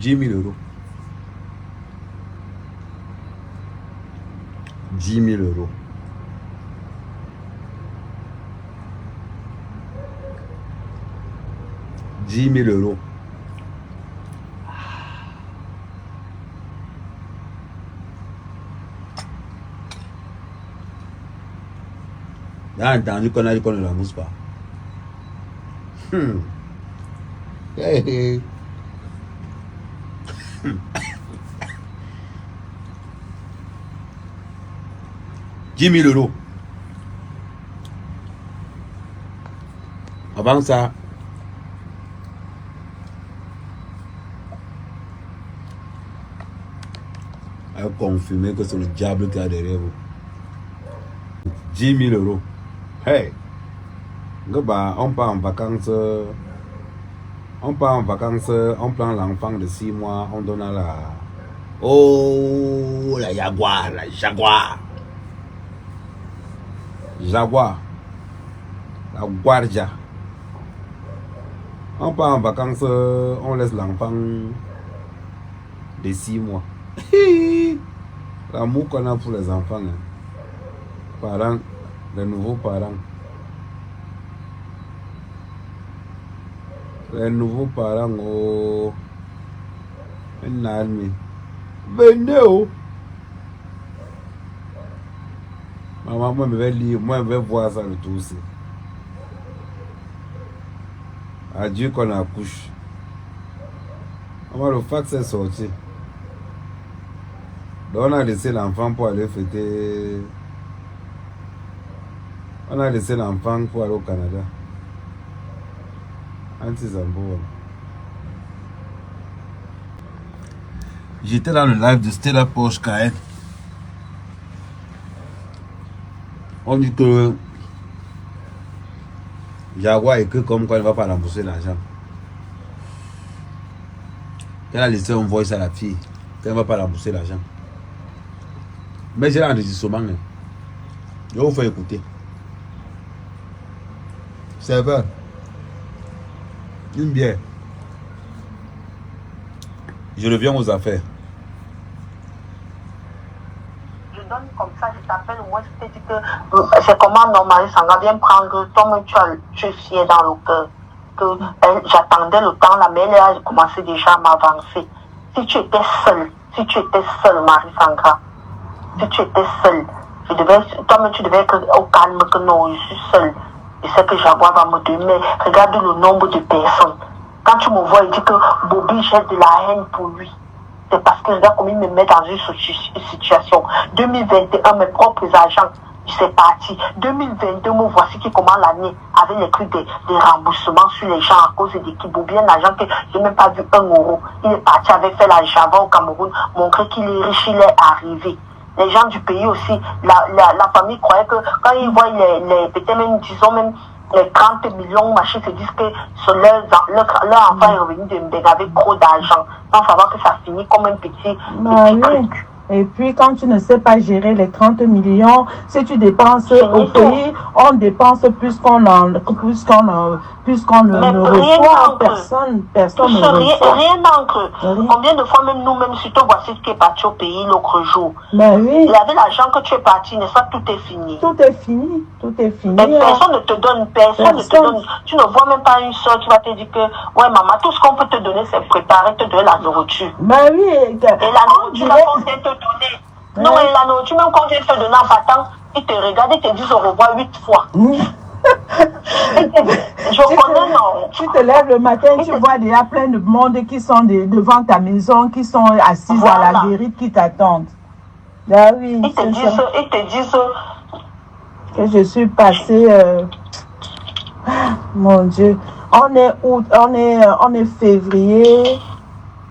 10 000 euros. 10 000 euros. €10 000. J'ai entendu qu'on a dit qu'on ne l'amuse pas. Hey, hey. €10 000. Avant ça, elle a confirmé que c'est le diable qui a derrière vous. 10 000 euros. Hey, on part en vacances. On part en vacances, on prend l'enfant de 6 mois, on donne à la... Oh, la Jaguar, la Jaguar. Jaguar. La Guardia. On part en vacances, on laisse l'enfant de 6 mois. L'amour qu'on a pour les enfants. Hein. Parents, les nouveaux parents. Les nouveaux parents, oh, une armée. Venez, oh. Maman, moi, je vais lire, moi, je vais voir ça le tout aussi. Adieu qu'on accouche. Maman, le fax est sorti. Donc, on a laissé l'enfant pour aller fêter. On a laissé l'enfant pour aller au Canada. J'étais dans le live de Stella Porsche KN. On dit que Jaguar écrit comme quoi elle ne va pas rembourser l'argent. Elle a laissé un voice à la fille qu'elle ne va pas rembourser l'argent. Mais j'ai l'enregistrement. Je vous fais écouter. C'est vrai. Une bière. Je reviens aux affaires. Je donne comme ça, je t'appelle, moi je t'ai dit que c'est comment normalement ça va bien prendre. Toi-même tu es fier dans le cœur. Que j'attendais le temps là, mais elle a commencé déjà à m'avancer. Si tu étais seule, Marie Sangra, si tu étais seule, toi-même tu devais être au calme que non, je suis seule. Je sais que Jaguar va me donner, mais regarde le nombre de personnes. Quand tu me vois, il dit que Bobby jette de la haine pour lui. C'est parce que regarde comment il me met dans une situation. 2021, mes propres agents, c'est parti. 2022, me voici qui commence l'année avec les trucs des remboursements sur les gens à cause de qui Bobby, un agent que je n'ai même pas vu 1 euro. Il est parti avec fait la Java au Cameroun, montrer qu'il est riche, il est arrivé. Les gens du pays aussi, la famille croyait que quand ils voient peut-être même, disons même, les 30 millions, machin, se disent que leur enfant est revenu avec trop d'argent. Sans savoir que ça finit comme un petit truc. Et puis, quand tu ne sais pas gérer les 30 millions, si tu dépenses au pays, on dépense plus qu'on ne reçoit. Personne ne reçoit. Rien d'encre. Combien de fois même nous-mêmes, surtout voici qui est parti au pays l'autre jour. Ben oui. Il y avait l'argent que tu es parti, n'est-ce pas, tout est fini. Tout est fini. Tout est fini. Mais personne ne te donne, personne ne te donne. Tu ne vois même pas une soeur qui va te dire que, ouais, maman, tout ce qu'on peut te donner, c'est préparer, te donner la nourriture. Ben oui. Et la nourriture, quand vient te donner. Non, mais la nourriture, même quand vient te donner en partant, ils te regardent et te disent au revoir 8 fois. Je connais, non. Tu te lèves le matin, tu vois déjà plein de monde qui sont devant ta maison, qui sont assises à la guérite, qui t'attendent. Ben oui. Ils te disent que je suis passée. Mon Dieu. On est août, on est février.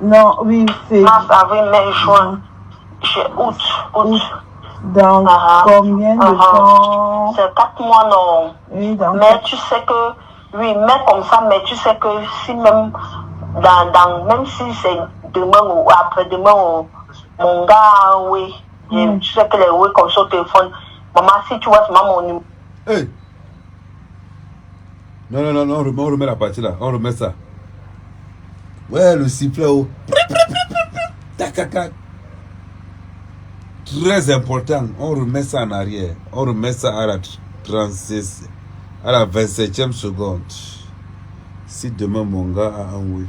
Non, oui, février. Mars, avril, mai, juin. Août. Donc, combien de temps? C'est 4 mois, non. Oui, donc. Mais tu sais que, oui, mais comme ça, mais tu sais que si même, même si c'est demain ou après-demain, mon gars, oui, tu sais que les oui comme ça au téléphone, maman, si tu vois, c'est mon numéro. Hey! Non, on remet la partie là, on remet ça. Ouais, le sifflet, oh. Takaka. Très important. On remet ça en arrière. On remet ça à la 36, à la 27e seconde. Si demain mon gars a un oui.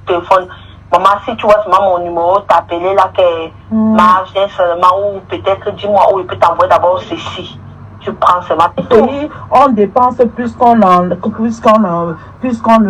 Téléphone. Maman, si tu vois seulement mon numéro, t'appeler là que ma vient seulement ou peut-être dis-moi où il peut t'envoyer d'abord ceci. Tu prends seulement. Et on dépense plus qu'on ne reçoit. Personne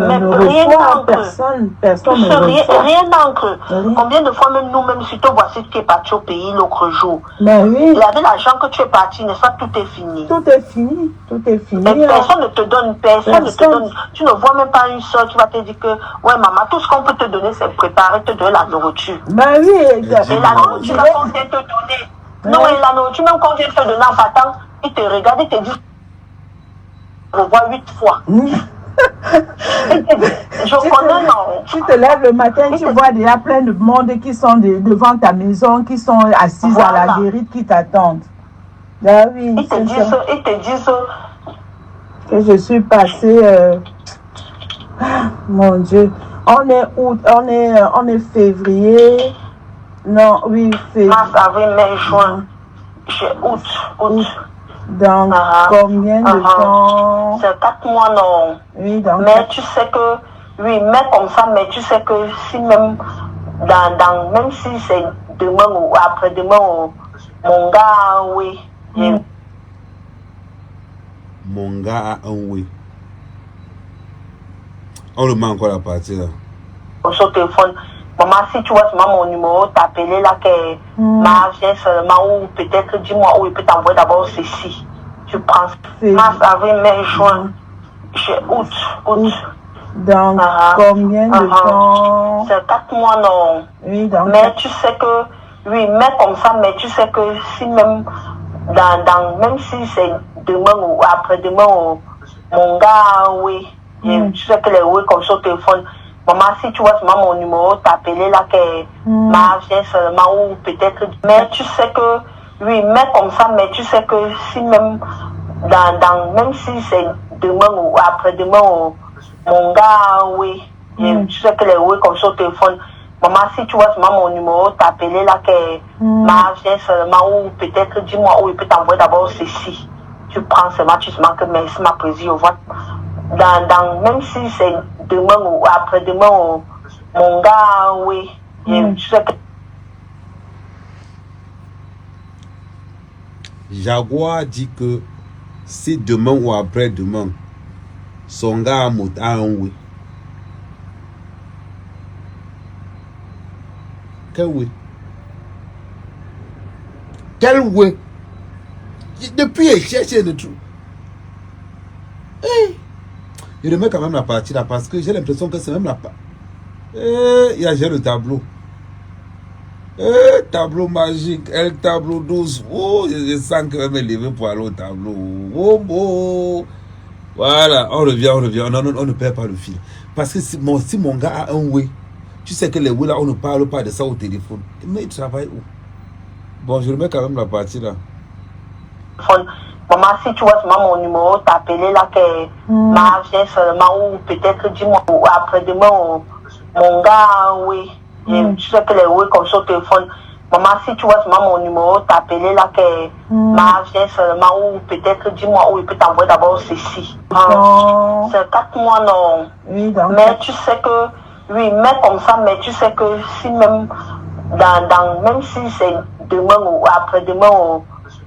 ne reçoit. Rien d'encre. Combien de fois même nous-mêmes, si tu vois si tu es parti au pays l'autre jour. Mais oui. Il y avait l'argent que tu es parti, n'est-ce pas, tout est fini. Tout est fini. Tout est fini. Mais personne ne te donne, personne ne te donne. Tu ne vois même pas une soeur qui va te dire que, ouais, maman, tout ce qu'on peut te donner, c'est préparer, te donner la nourriture. Mais oui, Et la nourriture, là, qu'on vient te donner. Non, et la nourriture, même qu'on vient te donner en partant, il te regarde, il te dit, je revois 8 fois. Je connais, non. Tu te lèves le matin, tu vois déjà plein de monde qui sont devant ta maison, qui sont assises à la guérite, qui t'attendent. Ah oui, ils te disent que je suis passée. Mon Dieu. On est août, on est février. Non, oui, février. Mars, avril, mai, juin. Août. Donc, combien de temps? C'est 4 mois, non. Oui, donc. Mais tu sais que, oui, mais comme ça, mais tu sais que si même, même si c'est demain ou après-demain, mon gars, oui. Mon gars a un oui. On le met encore la partie là. Sur téléphone. Maman, si tu vois seulement mon numéro, t'appeler là que ma vient seulement ou peut-être dis-moi où il peut t'envoyer d'abord ceci. Tu prends mars, avril, mai, juin, août. Donc, combien de temps? C'est 4 mois, non. Oui, donc. Mais tu sais que, oui, mais comme ça, mais tu sais que si même, même si c'est demain ou après-demain, mon gars, oui. Tu sais que les oui comme ça au téléphone. Maman, si tu vois seulement mon numéro, t'appeler là que ma vient seulement ou peut-être. Mais tu sais que, oui, mais comme ça, mais tu sais que si même, même si c'est demain ou après-demain, mon gars, oui. Tu sais que les oui comme ça au téléphone. Maman, si tu vois seulement mon numéro, t'appeler là que ma vient seulement ou peut-être dis-moi où il peut t'envoyer d'abord ceci. Tu prends seulement, tu seulement que merci ma présidente, au revoir. Même si c'est demain ou après-demain, mon gars, oui. Tu sais que... Jaguar dit que si demain ou après-demain, son gars a un oui. Quel oui? Quel oui? Depuis, il cherche le truc. Il remet quand même la partie là parce que j'ai l'impression que c'est même la partie. Il y a le tableau. Tableau magique, el tableau 12. Oh, je sens que je vais me lever pour aller au tableau. Oh. Voilà, on revient. Non, on ne perd pas le fil. Parce que si mon gars a un oui, tu sais que les oui là, on ne parle pas de ça au téléphone. Mais il travaille où? Bon, je remets quand même la partie là. Maman, si tu vois seulement mon numéro, t'appeler là que ma vient seulement ou peut-être dis-moi ou après-demain, mon gars, oui. Tu sais que les oui comme ça au téléphone. Maman, si tu vois seulement mon numéro, t'appeler là que ma vient seulement ou peut-être dis-moi où il peut t'envoyer d'abord ceci. C'est 4 mois, non. Oui, donc. Mais tu sais que, oui, mais comme ça, mais tu sais que si même, même si c'est demain ou après-demain,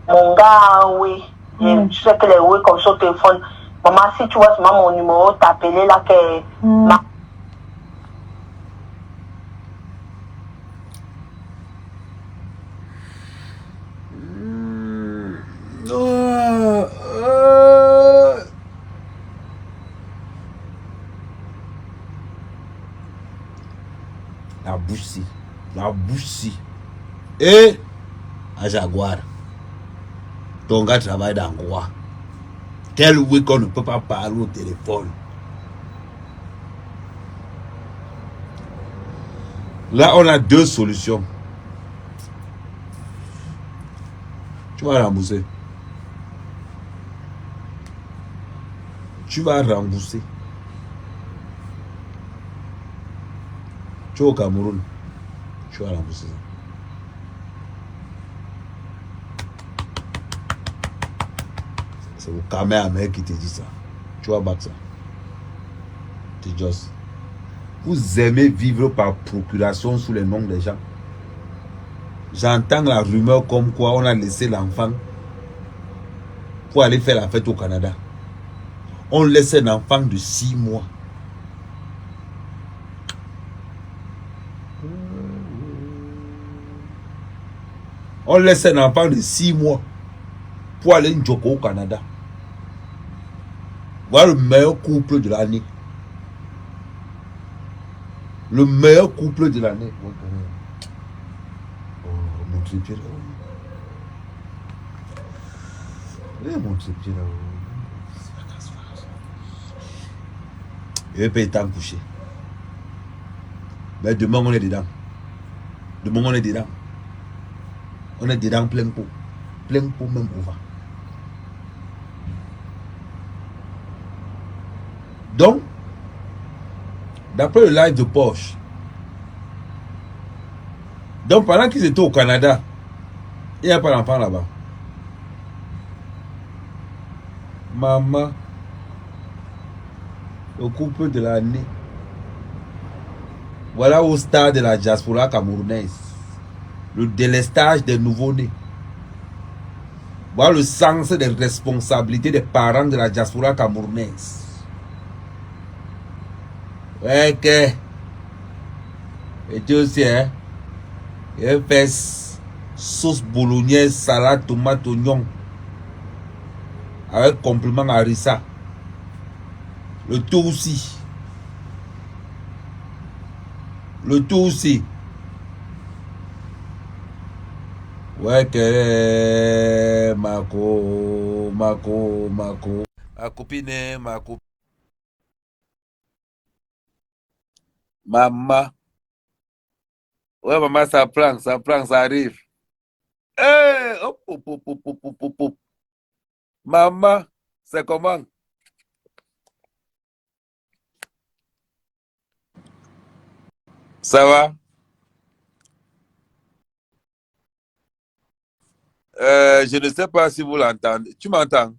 mon gars, oui. Tu sais que les oui comme ça au téléphone. Maman, si tu vois seulement mon numéro, t'appeler là que La bouche. Et à Jaguar. Ton gars travaille dans quoi? Quel oui qu'on ne peut pas parler au téléphone? Là, on a deux solutions. Tu vas rembourser. tu vas rembourser. Tu es au Cameroun, tu vas rembourser ça. C'est au Cameroun qui te dit ça. Tu vas battre ça. C'est juste. Vous aimez vivre par procuration sous les noms des gens. J'entends la rumeur comme quoi on a laissé l'enfant pour aller faire la fête au Canada. On laisse un enfant de 6 mois. On laisse un enfant de 6 mois pour aller Njoko au Canada. Voilà le meilleur couple de l'année. Le meilleur couple de l'année. Oh, mon trépied là. Mon trépied là. Je vais payer tant coucher. Mais demain on est dedans. Demain on est dedans. On est dedans plein pot. Plein pot même au vent. Donc, d'après le live de Porsche, donc pendant qu'ils étaient au Canada, il n'y a pas d'enfant là-bas. Maman, le couple de l'année. Voilà au stade de la diaspora camerounaise. Le délestage des nouveaux-nés. Voilà le sens des responsabilités des parents de la diaspora camerounaise. Ouais, que. Et Dieu aussi, hein. Il fait sauce bolognaise, salade, tomate, oignon. Avec complément harissa. Le tout aussi. Le tout aussi. Ouais, que. Mako. Ma copine, ma copine. Maman. Ouais, maman, ça prend, ça arrive. Hey, hop, hop, hop, hop, hop, hop, hop, hop. Maman, c'est comment? Ça va? Je ne sais pas si vous l'entendez. Tu m'entends?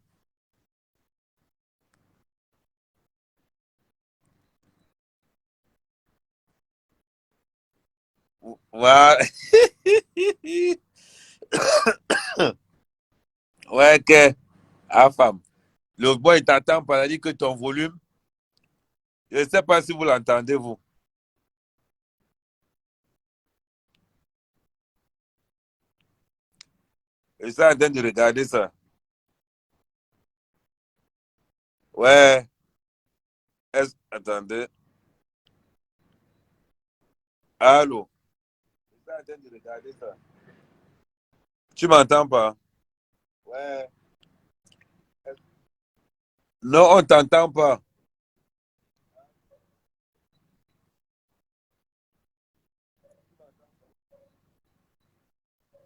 Ouais. Ouais, que. Ah, femme. Le boy t'attend par dire que ton volume. Je ne sais pas si vous l'entendez, vous. Je suis en train de regarder ça. Ouais. Attendez. Allô? Je suis en train de regarder ça. Tu m'entends pas? Ouais. Non, on t'entend pas.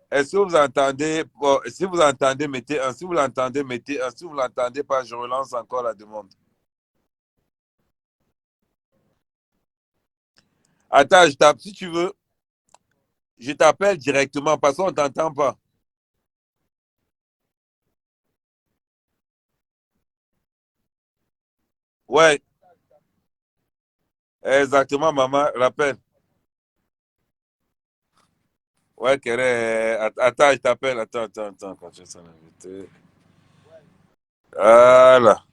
Est-ce que vous entendez? Bon, si vous entendez, mettez un. Si vous l'entendez, mettez un. Si vous ne l'entendez pas, je relance encore la demande. Attends, je tape. Si tu veux, je t'appelle directement parce qu'on ne t'entend pas. Ouais, exactement, maman. Rappelle. Ouais, Kéré. Attends, je t'appelle. Attends. Quand je suis invité. Voilà.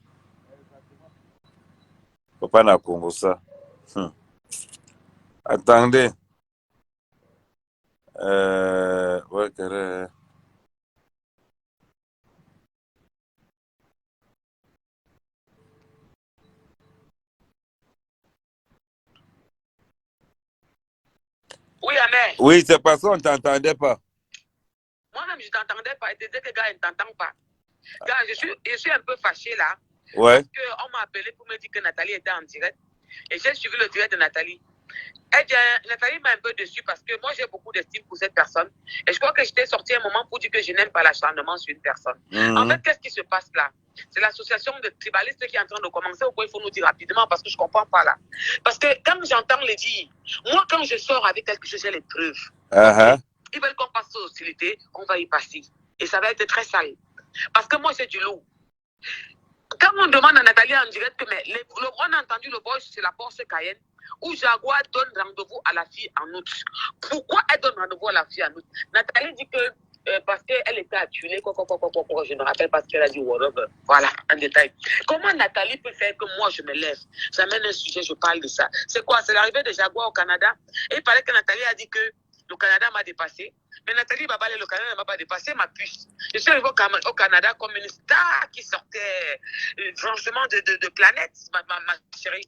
Papa n'a Congo ça. Attendez. Ouais, Kéré. Oui, Amé. Oui, c'est parce qu'on ne t'entendait pas. Moi-même, je ne t'entendais pas. Et tu disais que gars, il ne t'entend pas. Gars, je suis un peu fâché là. Ouais. Parce qu'on m'a appelé pour me dire que Nathalie était en direct. Et j'ai suivi le direct de Nathalie. Nathalie m'a un peu déçu parce que moi, j'ai beaucoup d'estime pour cette personne. Et je crois que j'étais sorti un moment pour dire que je n'aime pas l'acharnement sur une personne. En fait, qu'est-ce qui se passe là? C'est l'association de tribalistes qui est en train de commencer. Ou quoi, il faut nous dire rapidement parce que je ne comprends pas là. Parce que quand j'entends les dire, moi quand je sors avec quelque chose, j'ai les preuves. Ils veulent qu'on passe aux hostilités, on va y passer. Et ça va être très sale. Parce que moi, c'est du lourd. Quand on demande à Nathalie en direct que on a entendu le voice sur la Porsche Cayenne où Jaguar donne rendez-vous à la fille en août. Pourquoi elle donne rendez-vous à la fille en août? Nathalie dit que parce qu'elle était attirée, je me rappelle parce qu'elle a dit whatever. Voilà, en détail. Comment Nathalie peut faire que moi je me lève, j'amène un sujet, je parle de ça? C'est quoi? C'est l'arrivée de Jaguar au Canada. Et il paraît que Nathalie a dit que le Canada m'a dépassé. Mais Nathalie Babale, le Canada ne m'a pas dépassé, ma puce. Je suis arrivée au Canada comme une star qui sortait franchement de planète, ma chérie.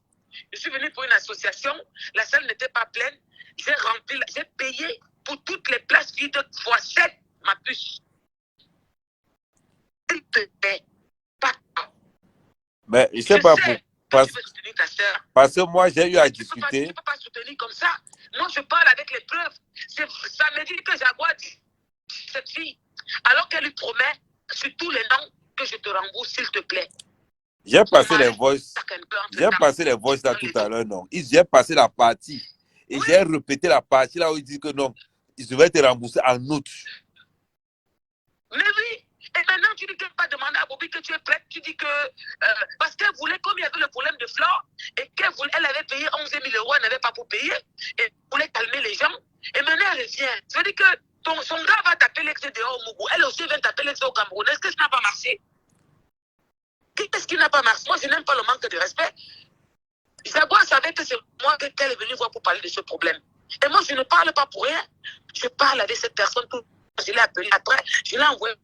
Je suis venue pour une association, la salle n'était pas pleine. J'ai rempli, j'ai payé pour toutes les places vides x7, ma puce. Elle te paie pas. Mais je sais pas pourquoi. Parce que moi, j'ai eu à discuter. Tu ne peux pas soutenir comme ça. Moi, je parle avec les preuves. Ça me dit que Jaguar dit cette fille, alors qu'elle lui promet sur tous les noms que je te rembourse, s'il te plaît. J'ai passé les voices. J'ai passé les voices là tout à l'heure, non. J'ai passé la partie. Et j'ai répété la partie là où il dit que non, je vais te rembourser en août. Mais oui. Et maintenant, tu dis qu'elle n'a pas demandé à Bobby que tu es prête. Tu dis que... parce qu'elle voulait, comme il y avait le problème de Flore, et qu'elle avait payé 11 000 €, elle n'avait pas pour payer, et elle voulait calmer les gens. Et maintenant, elle revient. Ça veut dire que son gars va taper l'ex dehors au Mougou. Elle aussi vient taper l'ex au Cameroun. Est-ce que ça n'a pas marché? Qu'est-ce qui n'a pas marché? Moi, je n'aime pas le manque de respect. Jaguar savait que c'est moi qu'elle est venue voir pour parler de ce problème. Et moi, je ne parle pas pour rien. Je parle avec cette personne. Je l'ai appelée après. Je l'ai envoyé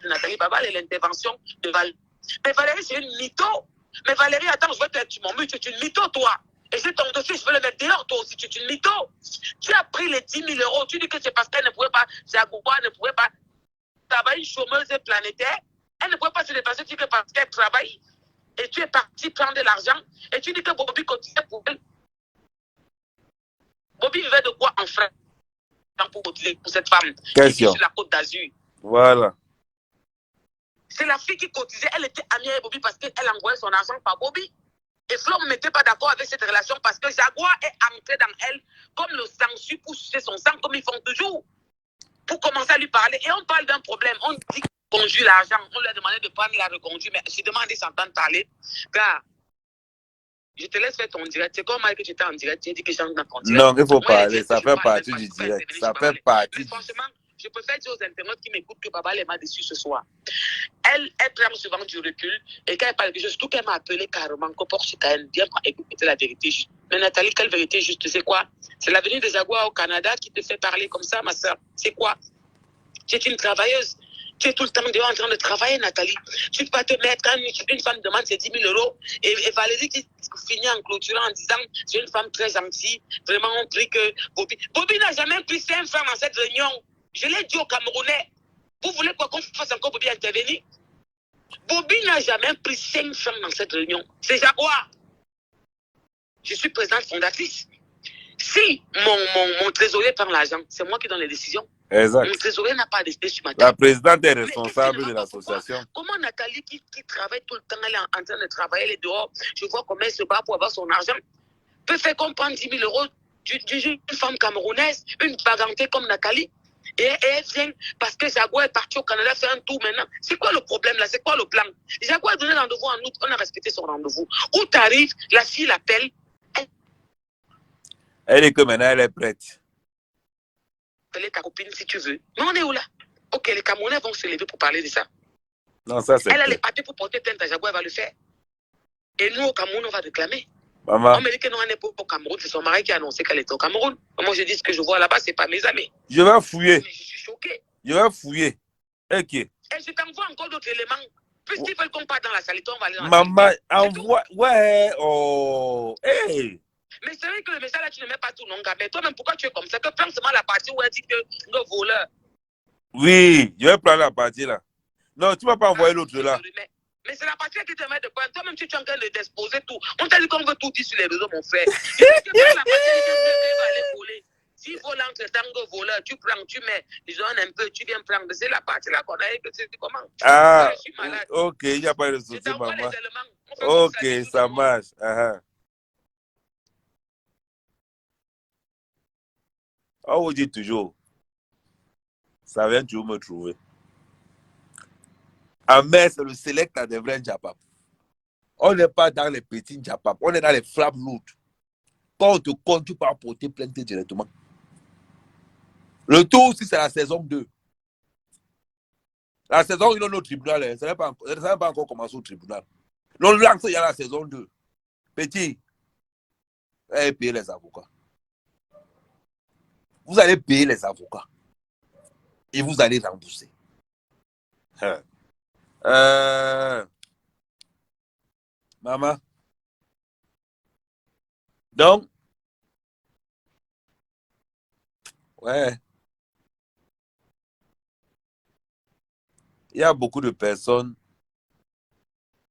Nathalie Babale et l'intervention de Valérie. Mais Valérie, c'est une mytho. Mais Valérie, attends, je veux te tu m'en tu es une mytho, toi. Et c'est ton dossier, je veux le mettre dehors, toi aussi, tu es une mytho. Tu as pris les 10 000 €. Tu dis que c'est parce qu'elle ne pouvait pas, Jaguar ne pouvait pas travailler chômeuse planétaire. Elle ne pouvait pas se dépasser, tu dis que parce qu'elle travaille. Et tu es parti prendre de l'argent. Et tu dis que Bobby cotisait pour elle. Bobby vivait de quoi en frais pour cotiser pour cette femme Question. Qui est sur la Côte d'Azur. Voilà. C'est la fille qui cotisait, elle était amie avec Bobby parce qu'elle envoyait son argent par Bobby. Et Flo ne m'était pas d'accord avec cette relation parce que Jaguar est entré dans elle comme le sang pour sucer son sang, comme ils font toujours. Pour commencer à lui parler. Et on parle d'un problème. On dit qu'on conduit l'argent. On lui a demandé de prendre la reconduite. Mais je demande s'ils s'entendent parler. Car je te laisse faire ton direct. C'est comme que tu étais en direct. J'ai dit que j'entre dans ton direct. Non, il faut parler. Ça fait partie du direct. Ça fait partie. Franchement, je préfère dire aux internautes qui m'écoutent que Babale m'a déçu ce soir. Elle prend souvent du recul et quand elle parle de quelque chose, surtout qu'elle m'a appelé carrément que Porsche Cayenne, viens écouter la vérité juste. Mais Nathalie, quelle vérité juste? C'est quoi? C'est l'avenir des Jaguars au Canada qui te fait parler comme ça, ma soeur. C'est quoi? Tu es une travailleuse. Tu es tout le temps dehors en train de travailler, Nathalie. Tu ne peux pas te mettre quand une femme demande ses 10 000 € et Valérie qui finit en clôturant en disant c'est une femme très gentille. Vraiment, on prie que Bobby. Bobby n'a jamais pris 5 femmes dans cette réunion. Je l'ai dit aux Camerounais. Vous voulez quoi qu'on fasse encore Bobby intervenir? Bobby n'a jamais pris 5 femmes dans cette réunion. C'est Jaguar. Je suis présidente fondatrice. Si mon trésorier prend l'argent, c'est moi qui donne les décisions. Exact. Mon trésorier n'a pas décidé sur ma tête. La présidente est responsable de l'association. Comment Nathalie qui travaille tout le temps, elle est en train de travailler, elle est dehors, je vois comment elle se bat pour avoir son argent, peut faire comprendre 10 000 € d'une femme camerounaise, une vagantée comme Nathalie. Et elle vient parce que Jaguar est parti au Canada faire un tour maintenant. C'est quoi le problème là? C'est quoi le plan? Jaguar a donné rendez-vous en août, on a respecté son rendez-vous. Où t'arrives, la fille l'appelle. Elle est que maintenant elle est prête. Appelle ta copine si tu veux. Mais on est où là? Ok, les Camerounais vont se lever pour parler de ça. Non, ça c'est. Elle a les papiers pour porter plainte à Jaguar, elle va le faire. Et nous au Cameroun, on va réclamer. Maman. On me dit que non, elle n'est pas au Cameroun. C'est son mari qui a annoncé qu'elle était au Cameroun. Moi, je dis ce que je vois là-bas, c'est pas mes amis. Je vais fouiller. Mais je suis choqué. Je vais fouiller. Ok. Et je t'envoie encore d'autres éléments. Puisqu'ils veulent qu'on parte dans la saleté, on va aller dans la Maman, saleté. envoie. Ouais. Oh. Hey. Mais c'est vrai que le message là, tu ne mets pas tout, non, gars. Mais toi-même, pourquoi tu es comme ça? Que prends seulement la partie où elle dit que le voleur. Oui, je vais prendre la partie là. Non, tu ne vas pas envoyer l'autre là. Mais c'est la partie qui te met de quoi? Toi-même, tu es en train de d'exposer tout. On t'a dit qu'on veut tout dire sur les réseaux, mon frère. Je dis que la partie qui va aller voler. Si vole entre tango voleur, tu prends, tu mets, ils donnent un peu, tu viens prendre. C'est la partie là qu'on a eu que tu comment. Ah, Je suis malade. ok, il n'y a pas de Je souci, t'envoie les maman. éléments. On fait comme Ok, bisous ça de moi. marche. On vous dit toujours, ça vient toujours me trouver. En mer, c'est le select à des vrais Japap. On n'est pas dans les petits Japap, on est dans les frappes lourdes. Quand on te compte, tu peux apporter plainte directement. Le tour aussi, c'est la saison 2. La saison 1, on est au tribunal. Hein. Ça n'est pas encore commencé au tribunal. Non, là, il y a la saison 2. Petit, vous allez payer les avocats. Vous allez payer les avocats. Et vous allez rembourser. Maman. Donc, ouais. Il y a beaucoup de personnes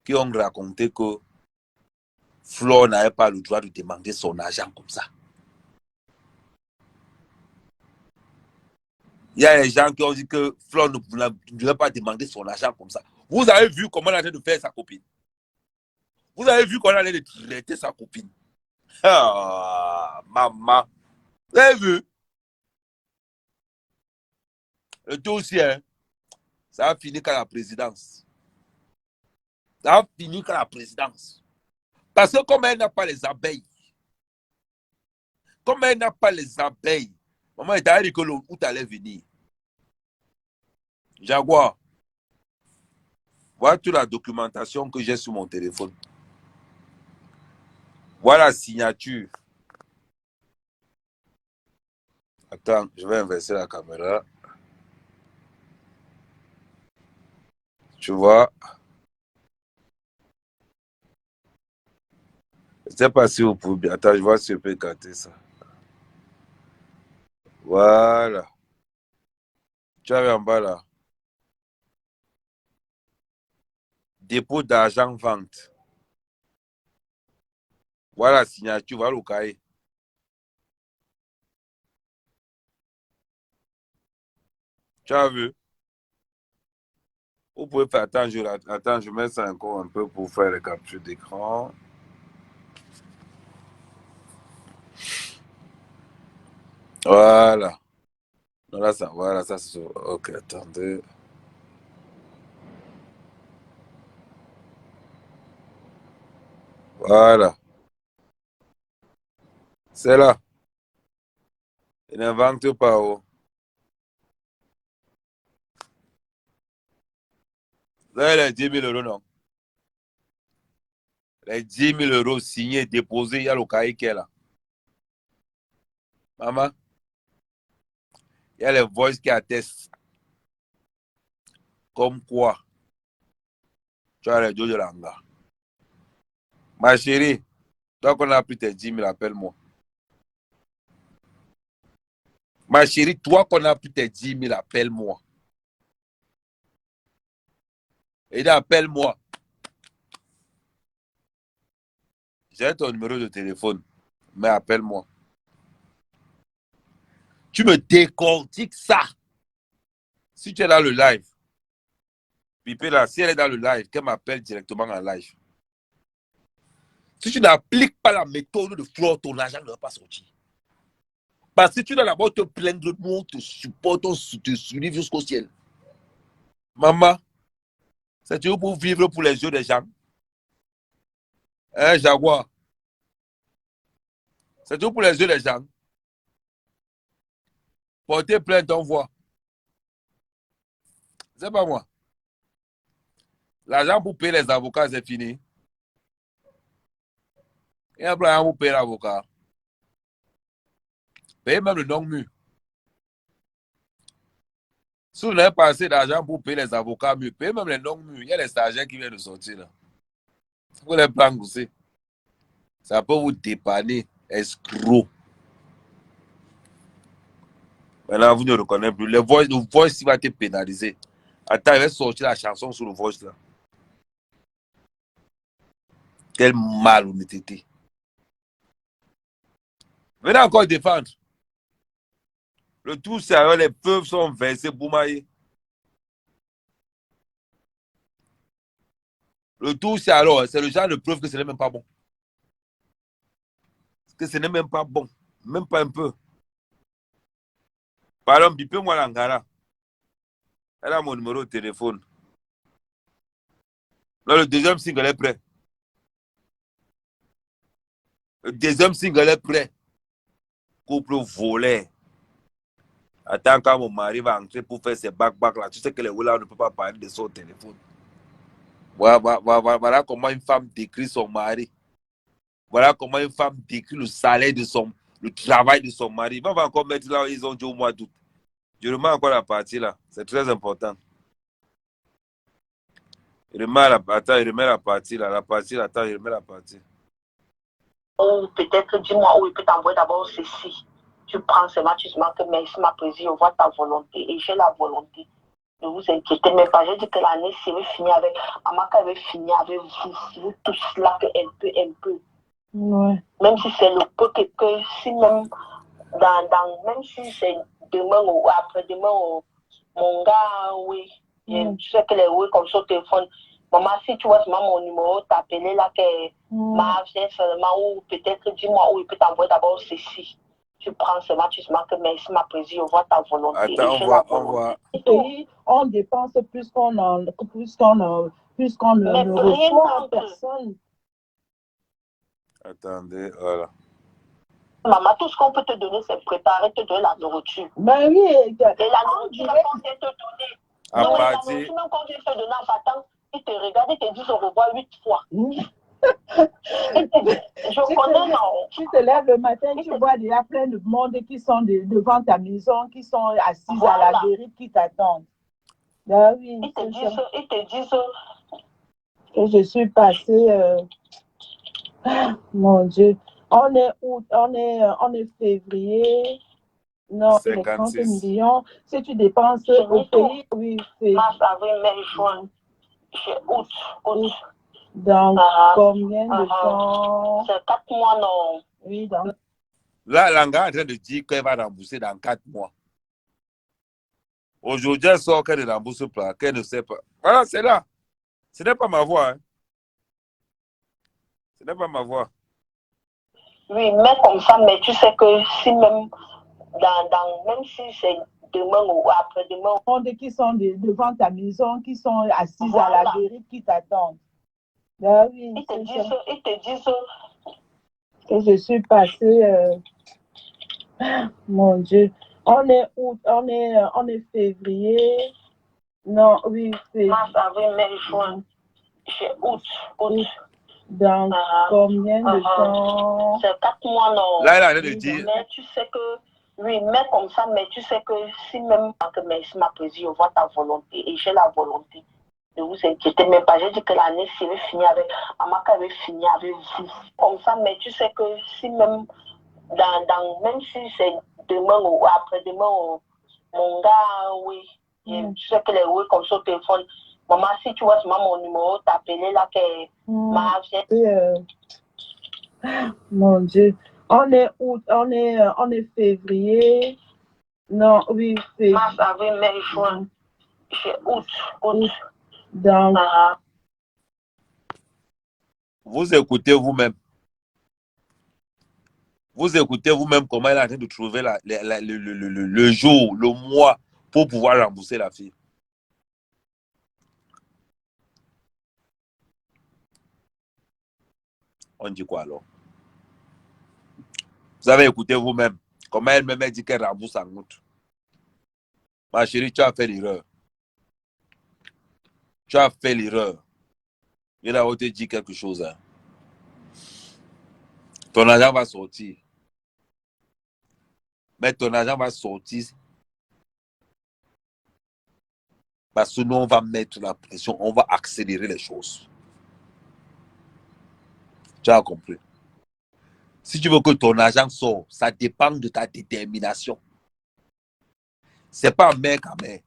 qui ont raconté que Flo n'avait pas le droit de demander son argent comme ça. Il y a des gens qui ont dit que Flo ne devait pas demander son argent comme ça. Vous avez vu comment elle a de faire sa copine. Vous avez vu comment elle allait traiter sa copine. Ah, maman. Vous avez vu? Le dossier, ça a fini qu'à la présidence. Ça a fini qu'à la présidence. Parce que comme elle n'a pas les abeilles, maman est allée que l'autre allait venir. Jaguar, voilà toute la documentation que j'ai sur mon téléphone. Voilà la signature. Attends, je vais inverser la caméra. Tu vois? Je ne sais pas si vous pouvez bien. Attends, je vois si je peux écarter ça. Voilà. Tu as vu en bas là. Dépôt d'argent vente. Voilà la signature, voilà le cahier. Tu as vu? Vous pouvez faire. Attends, je mets ça encore un peu pour faire les captures d'écran. Voilà. Là, ça, voilà, ça c'est. Ok, attendez. Voilà. C'est là. Il n'invente pas. Oh. Là, les 10 000 euros, non. Les 10 000 euros signés, déposés, il y a le cahier qui est là. Maman, il y a les voices qui attestent. Comme quoi, tu as les deux de l'anga. Ma chérie, toi qu'on a pris tes 10 000, appelle-moi. Ma chérie, toi qu'on a pris tes 10 000, appelle-moi. Et dit, appelle-moi. J'ai ton numéro de téléphone, mais appelle-moi. Tu me décortiques ça. Si tu es dans le live, Pipé là, si elle est dans le live, qu'elle m'appelle directement en live. Si tu n'appliques pas la méthode de Flo, ton argent ne va pas sortir. Parce que tu dois d'abord te plaindre, nous on te supporte, on te suit jusqu'au ciel. Maman, c'est toujours pour vivre pour les yeux des gens. Hein, Jaguar? C'est toujours pour les yeux des gens. Porter plainte, on voit. C'est pas moi. L'argent pour payer les avocats, c'est fini. Il y a un plan pour payer l'avocat. Payez même le non-mu. Si vous n'avez pas assez d'argent pour payer les avocats mieux, payez même les non-mu. Il y a les stagiaires qui viennent de sortir là. Vous les prendre aussi. Ça peut vous dépanner, escroc. Maintenant, vous ne reconnaissez plus. Le voice va te pénaliser. Attends, il va sortir la chanson sur le voice là. Quel malhonnêteté. Venez encore défendre. Le tout, c'est alors les preuves sont versées pour mailler. Le tout, c'est alors, c'est le genre de preuve que ce n'est même pas bon. Que ce n'est même pas bon. Même pas un peu. Par exemple, bipez-moi l'angara. Elle a mon numéro de téléphone. Là, le deuxième single est prêt. Le deuxième single est prêt. Couple volé. Attends quand mon mari va entrer pour faire ses back là. Tu sais que les Oula ne peut pas parler de son téléphone. Voilà comment une femme décrit son mari. Voilà comment une femme décrit le salaire de le travail de son mari. On va encore mettre là, ils ont dit au mois d'août. Je remets encore la partie là. C'est très important. Il remet la partie là. La partie là, attends, il remet la partie. Ou peut-être dis-moi où il peut t'envoyer d'abord ceci. Tu prends seulement, tu te marques, merci ma présidente, je vois ta volonté et j'ai la volonté. Ne vous inquiétez même pas. J'ai dit que l'année serait finie avec Amaka avait fini avec vous tous là, qu'elle peut. Ouais. Même si c'est le peu que si même même si c'est demain ou après-demain, mon gars, oui. Je sais que les oui comme ça au téléphone. Maman, si tu vois seulement mon numéro, t'appeler là que ma vient seulement ou peut-être dis-moi où il peut t'envoyer d'abord ceci. Tu prends seulement, tu te marques, merci ma présidente, je vois ta volonté. Attends, on voit. Et on dépense plus qu'on ne reçoit en personne. Attendez, voilà. Maman, tout ce qu'on peut te donner, c'est préparer, te donner la nourriture. Ben oui. Et la nourriture, quand vient te donner. À Non, mais la partir... nourriture, même quand vient te donner en partant, il te regarde, il te dit, je revois 8 fois. Je connais, non. Tu te lèves le matin, tu vois déjà plein de monde qui sont devant ta maison, qui sont assis à la guérite, qui t'attendent. Ben oui. Ils te disent que je suis passée. Mon Dieu. On est août, on est février. Non, 56. il est 30 millions. Si tu dépenses au pays, oui, c'est. Mars, avril, mai, juin. C'est août. Donc, combien de temps? C'est 4 mois, non. Oui, donc. Là, Langa est en train de dire qu'elle va rembourser dans 4 mois. Aujourd'hui, elle sort qu'elle ne rembourse pas, qu'elle ne sait pas. Voilà, c'est là. Ce n'est pas ma voix. Hein. Ce n'est pas ma voix. Oui, mais comme ça, mais tu sais que si même, même si c'est demain ou après-demain. Qui sont devant ta maison, qui sont assis à la guérite, qui t'attendent. Ben oui, ils te disent que je suis passée. Mon Dieu. On est août, on est février. Non, oui, c'est. Mars, avril, mai, juin. C'est août. Donc, combien de temps? C'est 4 mois, non. Là, elle a l'air de dire. Mais tu sais que, oui, mais comme ça, mais tu sais que si même, merci ma présidente, je vois ta volonté et j'ai la volonté. Ne vous inquiétez même pas. J'ai dit que l'année serait finie avec, Amaka avait fini avec vous. Comme ça, mais tu sais que si même, même si c'est demain ou après-demain, mon gars, oui. Tu sais que les oui comme ça au téléphone. Maman, si tu vois seulement mon numéro, t'appeler là que ma vient. Mon Dieu. On est août, on est février. Non, oui, c'est. Mars, avril, mai, juin. C'est août. Donc. Vous écoutez vous-même. Vous écoutez vous-même comment elle est en train de trouver le jour, le mois pour pouvoir rembourser la fille. On dit quoi alors? Vous avez écouté vous-même comment elle-même dit qu'elle rembourse en août. Ma chérie, tu as fait l'erreur. Tu as fait l'erreur. Il a te dit quelque chose. Hein. Ton argent va sortir. Mais ton argent va sortir. Parce que nous, on va mettre la pression, on va accélérer les choses. Tu as compris? Si tu veux que ton argent sorte, ça dépend de ta détermination. Ce n'est pas mec à mec.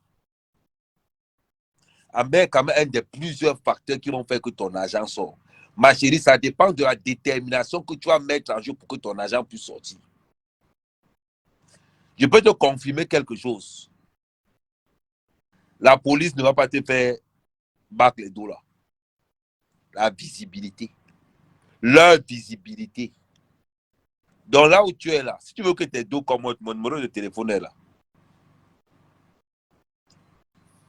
Mais quand même un des plusieurs facteurs qui vont faire que ton argent sort. Ma chérie, ça dépend de la détermination que tu vas mettre en jeu pour que ton argent puisse sortir. Je peux te confirmer quelque chose. La police ne va pas te faire battre les dos là. La visibilité. Leur visibilité. Donc là où tu es là, si tu veux que tes dos comme mon numéro de téléphone est là.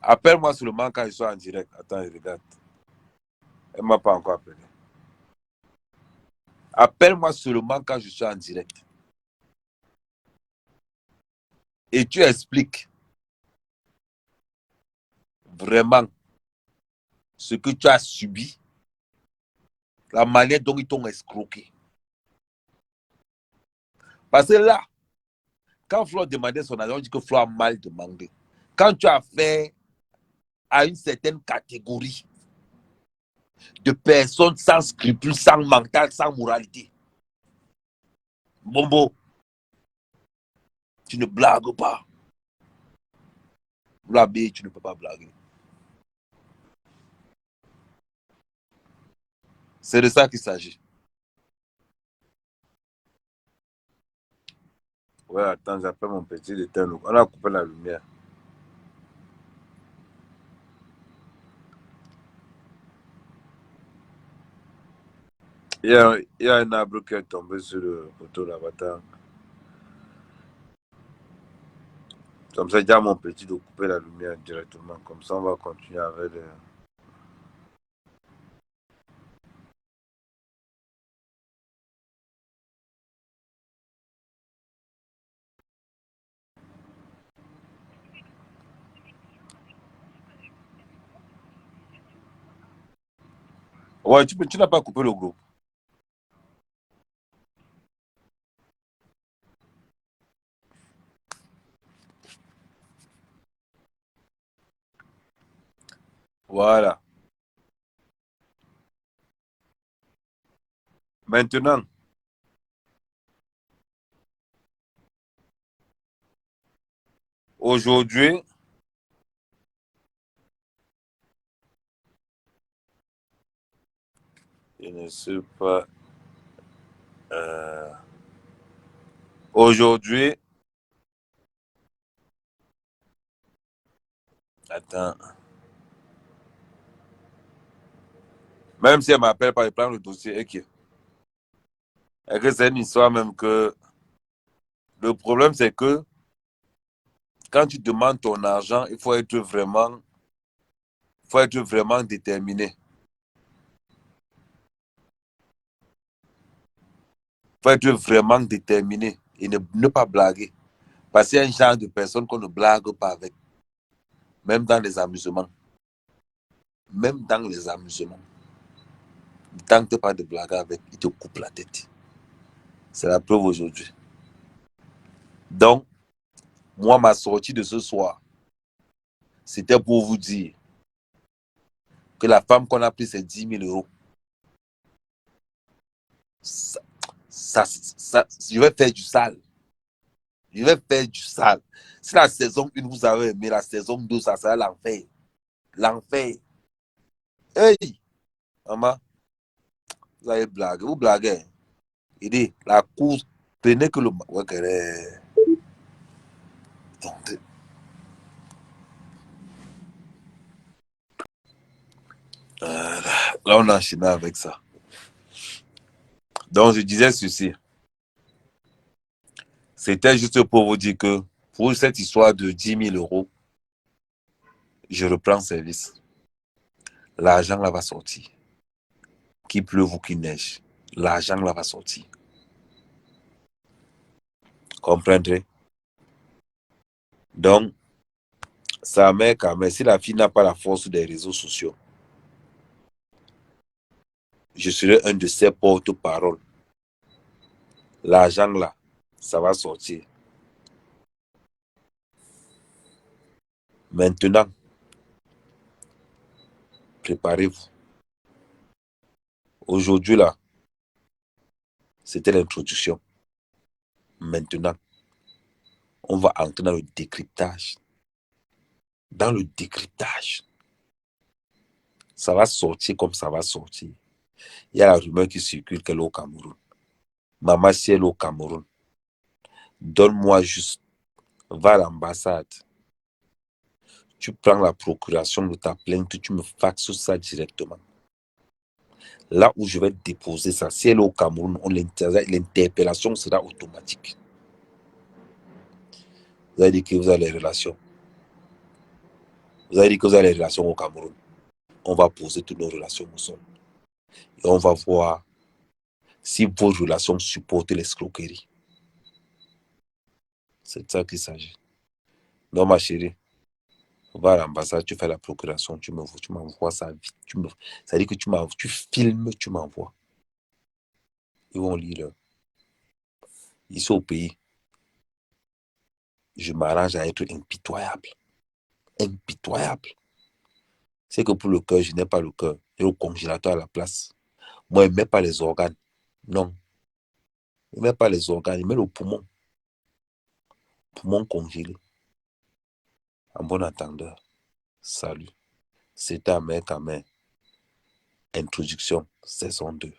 Appelle-moi seulement quand je suis en direct. Attends, je regarde. Elle ne m'a pas encore appelé. Appelle-moi seulement quand je suis en direct. Et tu expliques vraiment ce que tu as subi, la manière dont ils t'ont escroqué. Parce que là, quand Flo demandait son argent, on dit que Flo a mal demandé. Quand tu as fait à une certaine catégorie de personnes sans scrupules, sans mental, sans moralité, Bombo, tu ne blagues pas. Blabé, tu ne peux pas blaguer. C'est de ça qu'il s'agit. Ouais, attends, j'appelle mon petit détenu. On a coupé la lumière. Il y a un arbre qui est tombé sur le poteau là-bas. Comme ça, j'ai à mon petit de couper la lumière directement. Comme ça, on va continuer avec les... Ouais, tu n'as pas coupé le groupe. Voilà. Maintenant, aujourd'hui, je ne sais pas. Aujourd'hui, attends. Même si elle ne m'appelle pas, je prends le dossier. Et que c'est une histoire même que... Le problème, c'est que quand tu demandes ton argent, il faut être vraiment déterminé. Il faut être vraiment déterminé et ne pas blaguer. Parce qu'il y a un genre de personne qu'on ne blague pas avec. Même dans les amusements. Même dans les amusements. Ne tente pas de blaguer avec, il te coupe la tête. C'est la preuve aujourd'hui. Donc, moi, ma sortie de ce soir, c'était pour vous dire que la femme qu'on a pris, c'est 10 000 euros. Je vais faire du sale. Je vais faire du sale. Si la saison 1, vous avez aimé, la saison 2, ça sera l'enfer. L'enfer. Hey, maman, vous avez blagué. Vous blaguez. Il dit, la course, prenez que le... Ouais, là, on a enchaîné avec ça. Donc, je disais ceci. C'était juste pour vous dire que pour cette histoire de 10 000 euros, je reprends service. L'argent là va sortir. Qu'il pleuve ou qu'il neige, l'argent là va sortir. Comprendrez? Donc, sa mère, quand même, si la fille n'a pas la force des réseaux sociaux, je serai un de ses porte-paroles. L'argent là, ça va sortir. Maintenant, préparez-vous. Aujourd'hui là, c'était l'introduction. Maintenant, on va entrer dans le décryptage. Dans le décryptage. Ça va sortir comme ça va sortir. Il y a la rumeur qui circule qu'elle est au Cameroun. Maman, si elle est au Cameroun, donne-moi juste Va à l'ambassade. Tu prends la procuration de ta plainte, tu me faxes ça directement. Là où je vais déposer ça, si elle est au Cameroun, l'interpellation sera automatique. Vous avez dit que vous avez les relations. Vous avez dit que vous avez les relations au Cameroun. On va poser toutes nos relations au sol. Et on va voir si vos relations supportent l'escroquerie. C'est de ça qu'il s'agit. Non, ma chérie, va à l'ambassade, tu fais la procuration, tu m'envoies ça vite. Ça veut dire que tu filmes, tu m'envoies. Ils vont lire. Ici au pays, je m'arrange à être impitoyable. Impitoyable. C'est que pour le cœur, je n'ai pas le cœur. J'ai le congélateur à la place. Moi, il ne met pas les organes. Non. Il ne met pas les organes, il met le poumon. Poumon congelé. En bon entendeur. Salut. C'était à main qu'à main. Introduction, saison 2.